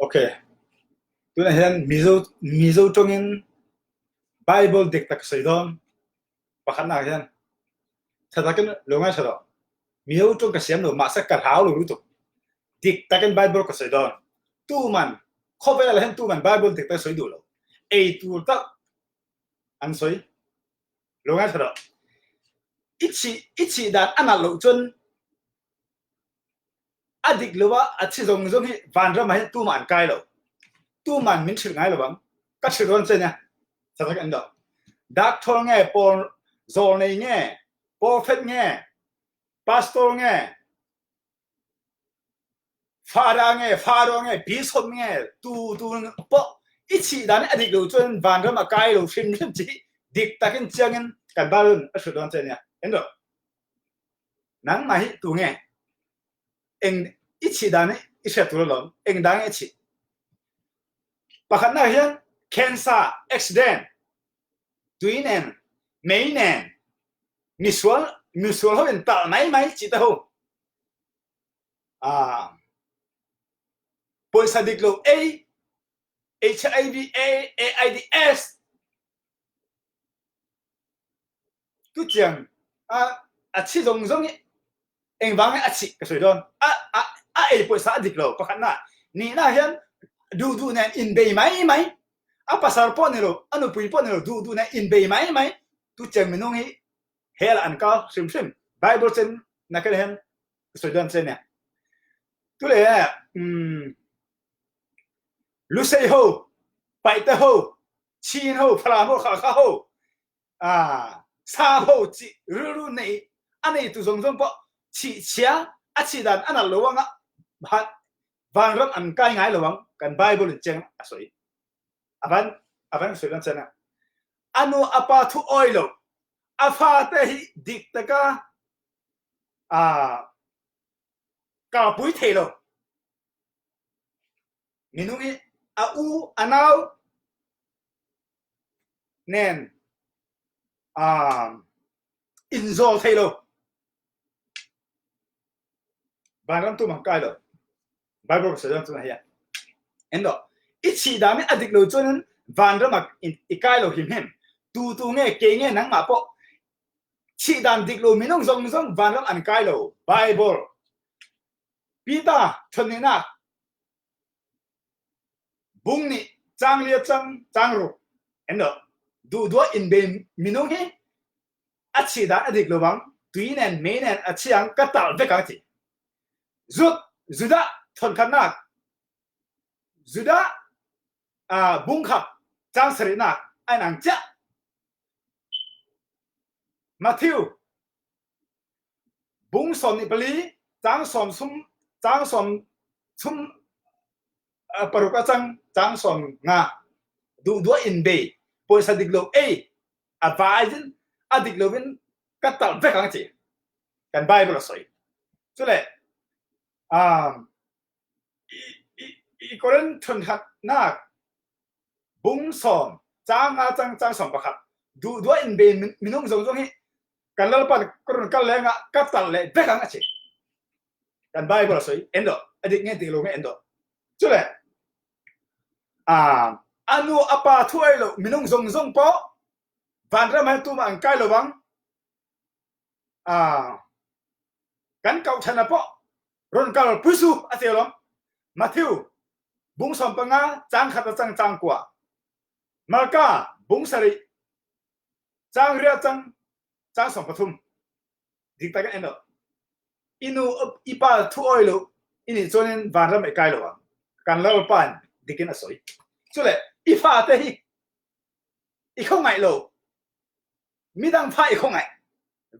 Okay, tu na hian mizo tongin Bible dik tak saidon pakhat na hian thatakin longa sado mizo tong ka siam no ma sa ka hau lu tu dik takin Bible ka saidon tu man khobela hian tu man Bible dik tak soi du lo ei tu tak an soi longa sado ichi dan ana lo chun adik luwa achi zong zong hi van ra ma tu man kai lo tu man min thil ngai lo bang ka thilon chen ya thatakin do dak thol nge por zol nei nge prophet nge pastor nge pharaoh nge bishop nge tu po ichi dan adik lo chun van ra ma kai lo shim chi dik takin changin kan balun asudon chen ya endo nang mai tu nge eng ichi dan isha tu lo eng dang ichi pakhat na hian cancer accident tuinen meinen misual ho en ta mai chi ta ho poisa diklo a HIV AIDS tu chiang chi zong zong eng wang chi ka soi don ei poisa diklo pakhat na ni na hian du nen in bei mai pasar po nilo anu pui po nilo du na in bei mai tu chiang minung hi hel an ka sim Bible chen na ka hen soi don chen ya tu le lu sei ho pai ta ho chin ho phla ho kha ho sa ho chi ru nei anei tu zong po chi chia chi dan ana lowanga van ram an kai ngai lowang kan Bible chen asoi avan soi don chen anu apa thu oilo afa te hi dik taka ka pui thelo minungi u anau nen inzol thelo banam tu mang kai lo Bible sa don tu na ya endo ichi dami adik lo chon van ra mak ikai lo him tu nge ke nge nang ma po chi dan dik lo minung zong van ram an kai lo Bible pita thonina bung ni chang lia chang ru endo du in be minung he achi da adik lo bang tuinen menen achiang katal ve ka ti zuda thon khanak zuda bung khap chang serina an ang cha Matthew bung som ni pali chang som sum paruka chang som nga du in be poisa diklo advise adiklo win katal ve ka ti kan Bible soi chule i koren thun hat nak bung som chang som pakhat du in be minung zong hi kan lal pan koron kal lenga katal le ve ka chi kan Bible soi endo adik nge diklo nge endo chule anu apa thuai lo minung zong po van ra mai tu ma an kai lo bang kan kau thana po ron kal pusu atelo Matthew bung som panga chang khat chang kwa Marka bung sari chang ria chang som pathum dik ta endo inu ipa thu oilo ini chonin van ra mai kai lo bang kan lal pan dikin asoi chule ifa te hi i không ngai lo mi dang pha i không ngai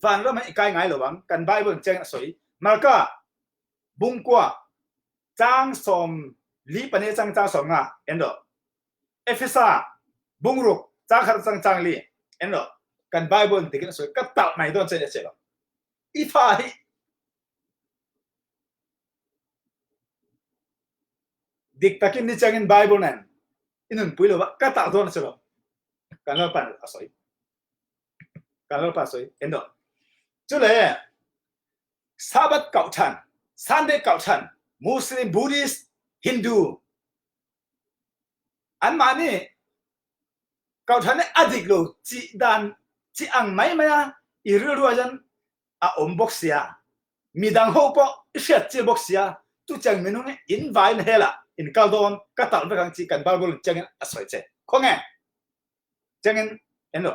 van ra mai kai ngai lo bang kan Bible cheng asoi Marka bung kwa chang som li pane chang som nga endo Ephesa bung ruk chang khat chang li endo kan Bible dikin asoi ka tal mai don chen che lo ifa hi dik takin ni changin Bible nan inun puilo ba ka ta don chelo kanal pan asoi endo chule sabat kau chan Sunday kau chan Muslim Buddhist Hindu an mani kau thane adik lo chi dan chi ang mai maya iru ruajan a boxia midang ho po shet chi boxia tu chang minung in vain hela in kaldon katal bekang chi kan balbol changin asoi che khonge changin eno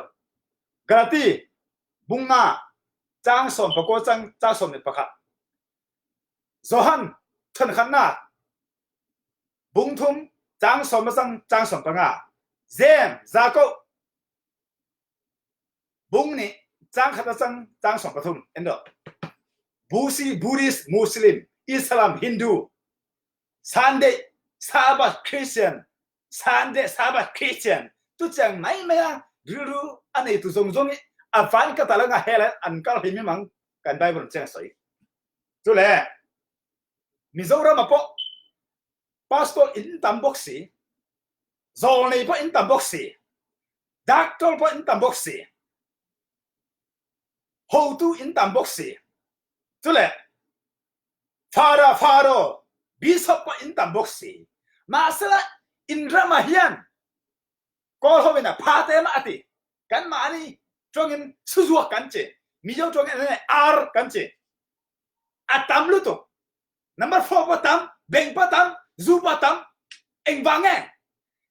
garati bunga chang som pako chang som ni pakha zohan thon khanna bungthum chang som chang som panga zem zako bung ni chang khata chang som pathum endo Buddhist, Muslim, Islam, Hindu, Sunday, Sabbath, Christian, Sunday, Sabbath, Christian. Tu chang mai maya ruru ane tu zong zong avan ka talanga hela an kal himi mang kan Bible chang soi. Tu le Mizoram apo pastor in tamboksi, zolni po in tamboksi, doctor po in tamboksi, how to in tamboksi. Tu le Faro bishop po in tamboksi, masala in ramahian. Ko ho na phate ma ati kan ma ani chongin suzuak kanche mijo chongin ar kanche atam lu to number 4 patam beng patam zu patam eng wange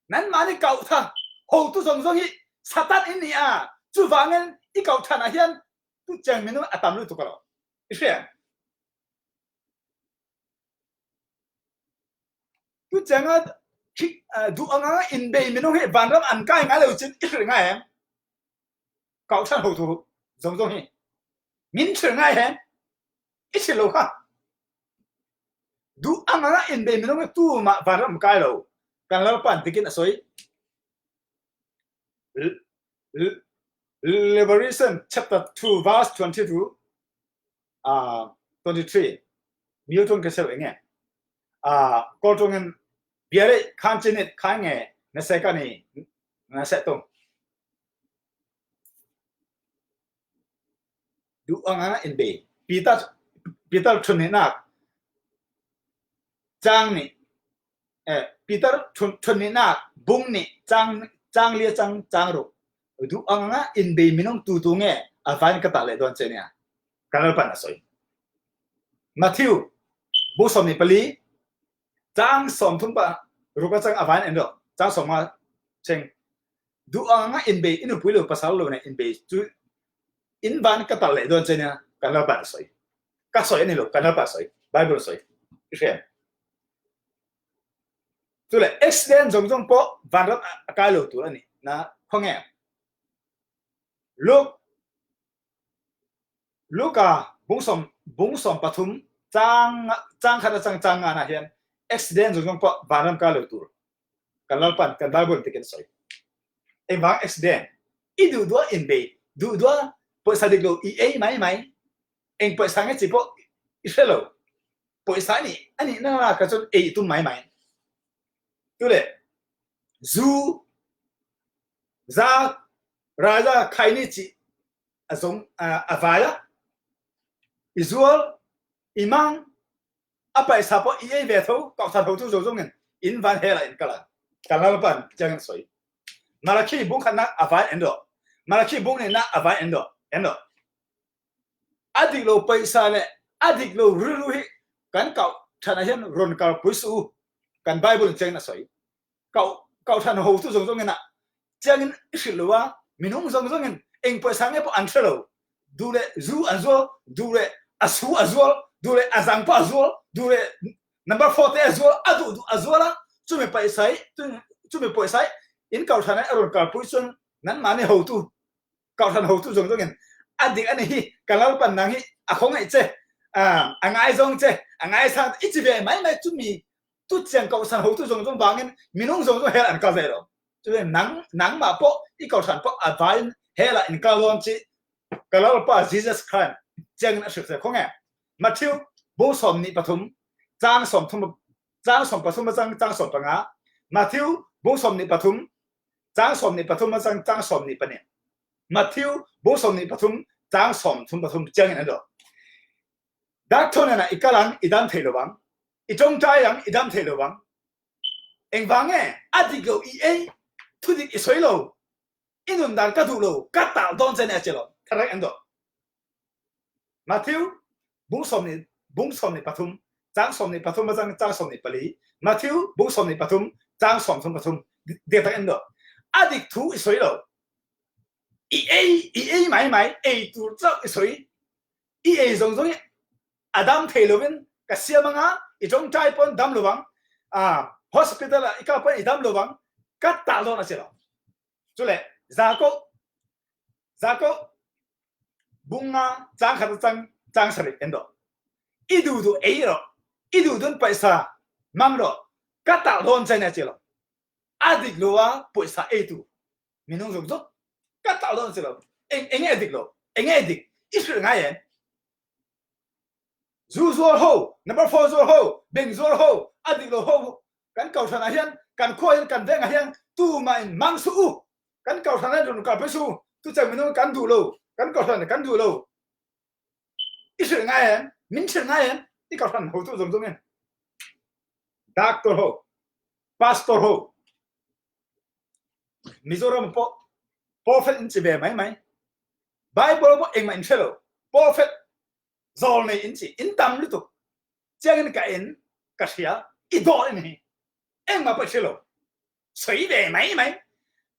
nan ma ni kau tha ho tu song song hi satan in ni a chu wangen I kau tha na hian tu chang minu atam lu to ko ise tu chang du anga in be minung he vanram an kai nga lo chin I nga em cậu thân hậu thủ giống hi min chữ ngay hen ít chỉ lâu ha du anga in be minung tu ma vanram kai lo kan lo pan tikin asoi Liberation chapter 2 verse 22 23 miêu trong cái sự nghe câu trong ngân biare khan chin it khai nghe na se ka ni na se tung du anga in be Peter chun na chang ni Peter chun na bung ni chang lia chang ro du anga in be minong tu nge avan ka ta le don che nya kanal pan asoi Matthew bu som ni pali chang som thum pa ru ka chang avan endo chang som ma cheng du anga in be inu puilo pasal lo ne in be tu in van ka ta le don che nya kanal pan asoi ka soi ni lo kanal pa soi Bible soi ise tu le accident jong po van rat ka lo tu ani na khonge Luka bung som pathum chang khata chang ana hian accident jong po vanram ka lo tur kalal pan kan Bible tiken soi evang accident I du do in be du do po sadik lo I mai eng po sang chi po Israel po sa ni ani na ka chon tu mai tu le zu za raja khaini chi azong avaya Israel imang apa sa po ve tho ka sa tho tu zo zong in van hela in kala kalal pan jang soi Malachi bung khana avai endo Malachi bung ne na avai endo adik lo paisa le adik lo ruru hi kan kau thana hian ron kal pusu kan Bible cheng na soi kau than ho tu zong na changin silwa minung zong eng paisa nge po anthelo dule zu azol dule asu azol dule azang pa azol dule number 40 azol adu azola chume paisa in kau thana ron kal pusun nan mane ho tu kau than ho tu zong adik ani hi kalal pan nang hi akhong ai che angai zong che angai san ichi be mai chumi tu chang kau san ho tu zong bangin minung zong hel an ka zero tu nang ma po I kau san po avain hela in kalon chi kalal pa Jesus Christ chang na shuk khong e Matthew bo som ni pathum chang som pathum chang som panga Matthew bo som ni pathum chang som ni pathum chang som ni pane Matthew bo som ni pathum chang som pathum chang na do dak thona na ikalang idam thelo bang itong tai yang idam thelo bang eng vange adiglo e thudik isoilo inun dan kadulo katal don zen achelo correct endo Matthew bung somni pathum chang somni pathum majang chang somni pali Matthew bung somni pathum chang pathum data endo adik thu isoilo e mai e tu chak isoi e zong Adam Taylovin kasyamanga itong taipon dam lubang hospital ikapon idam lubang kat talo na sila chule zako bunga chang sari endo idu du eiro idu dun paisa mamro kat talo na sila adik loa paisa etu minung zog kat talo na sila eng edik isu ngayen Zuzor ho, number 4 zor ho, beng zor ho, adiglo ho, kan kau sana hian, kan koin kan deng hian, tu main mangsu u, kan kau sana dun kau pesu, tu cang minum kan du lo, kan kau sana kan du lo. Isu ngayen, min sir ngayen, di kau sana ho tu zong en. Doctor ho, pastor ho, Mizoram prophet in cibe mai, Bible bo eng main chelo, prophet Zol này in tam lu tu jangan ka in kasia idol ini ma pa chelo sui về mai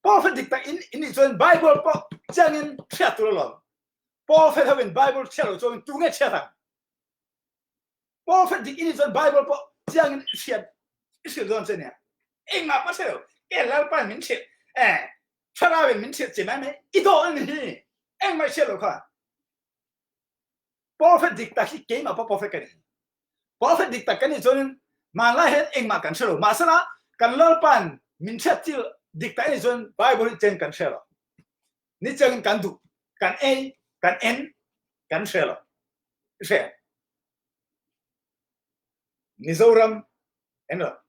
prophet dikta in zon Bible po jangan chat tu lo prophet having Bible chelo zon tu nge chat prophet dik in zon Bible po jangan chat isu zon senya ma pa chelo la pa min chat chara wen min chat mai idol ini ma chelo ka Prophet dikta ki game apa prophet kani prophet dikta kani zon mala het eng ma kan chelo masala kan lolpan min chatil dikta ni zon Bible chen kan chelo ni chen kan du kan kan en kan chelo she Mizoram eno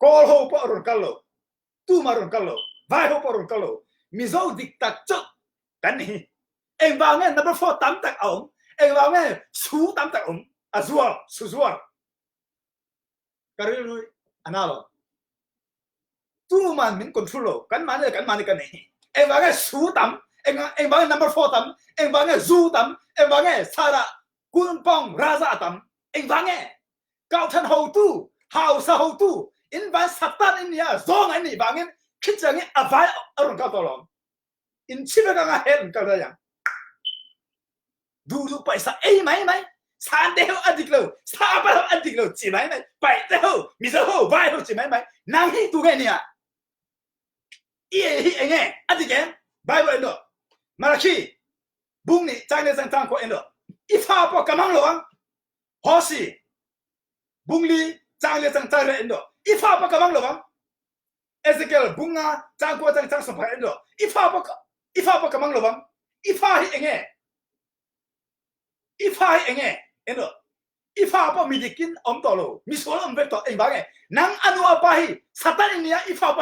kol ho po ron kallo tu maron kallo vai ho po ron kallo mizo dikta chok kan hi eng ba nge number 4 tam tak ong eng vào nghe sú tam tak azua suzuar karilu analo tu man min control kan man kan ni eng vào nghe sú tam eng vào number 4 tam eng vào nghe zu tam eng vào nghe sara kun pong raza tam eng vào nghe cao thân hầu tu hào sa hầu tu in van satan in ya zong anh ni vào nghe khích rằng nghe avai ở cao to lắm in chibe ka nga hen ka da du paisa mai san de ho adiklo sa ba ho adiklo chi mai pai de ho mi zo ho vai ho chi mai nang hi tu ge ni a hi enge adiken bible endo Malachi bung ni chang le sang ko endo ifa po kamang lo ang hosi bung li chang le sang endo ifa po kamang lo ang Ezekiel bunga chang ko chang so pa endo ifa po kamang lo ang ifa hi enge Ifa enge eno ifa apa midikin om tolo misol om beto eng bange nang anu apa hi satan ini ya ifa apa